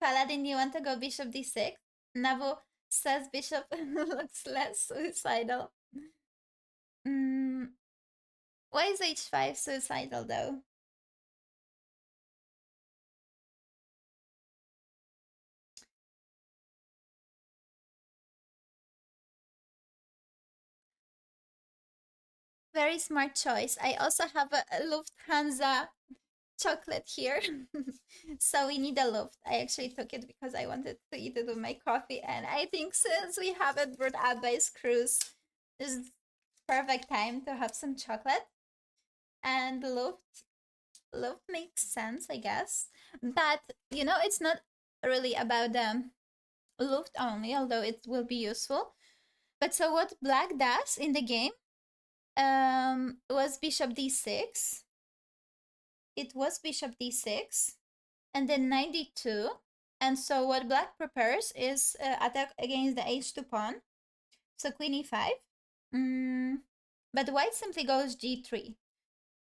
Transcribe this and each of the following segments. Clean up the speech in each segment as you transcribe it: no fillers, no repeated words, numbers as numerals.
Paladin, you want to go bishop d6? Nabu says bishop looks less suicidal. Mm, why is h5 suicidal though? Very smart choice. I also have a Lufthansa chocolate here. So we need a Luft. I actually took it because I wanted to eat it with my coffee. And I think since we haven't brought Abba's cruise, this is perfect time to have some chocolate. And Luft makes sense, I guess. But, you know, it's not really about the Luft only, although it will be useful. But so what black does in the game was bishop d6. It was bishop d6 and then knight d2. And so what black prepares is attack against the h2 pawn. So queen e5. But white simply goes g3.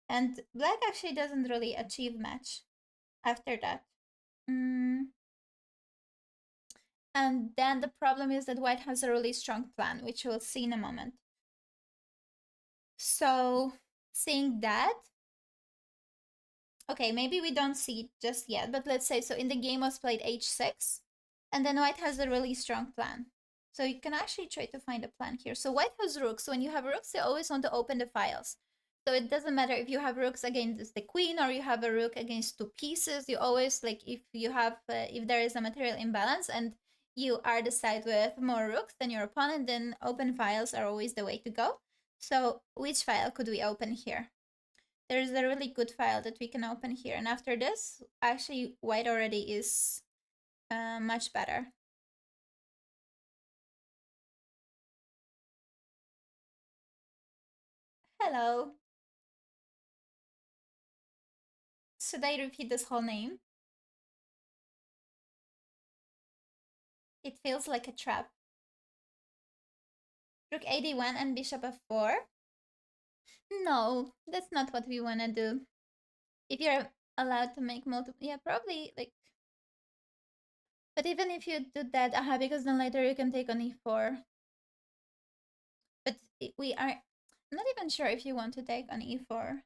And black actually doesn't really achieve much after that. And then the problem is that white has a really strong plan, which we'll see in a moment. So seeing that, okay, maybe we don't see it just yet, but let's say so in the game was played h6, and then white has a really strong plan. So you can actually try to find a plan here. So white has rooks. When you have rooks, you always want to open the files. So it doesn't matter if you have rooks against the queen or you have a rook against two pieces. You always, like, if you have, if there is a material imbalance and you are the side with more rooks than your opponent, then open files are always the way to go. So which file could we open here? There's a really good file that we can open here. And after this, actually, white already is much better. Hello. Should I repeat this whole name? It feels like a trap. Rook 81 and bishop f4. No, that's not what we want to do. If you're allowed to make multiple, yeah, probably like. But even if you do that, because then later you can take on e4. But we are I'm not even sure if you want to take on e4.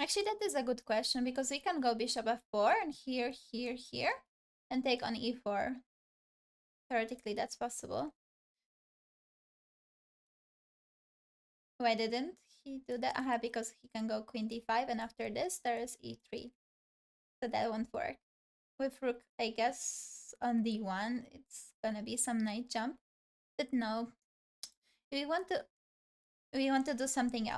Actually, that is a good question because we can go bishop f4 and here, and take on e4. Theoretically, that's possible. Why didn't he do that? Because he can go queen d5, and after this, there is e3. So that won't work. With rook, I guess, on d1, it's gonna be some knight jump. But no, we want to do something else.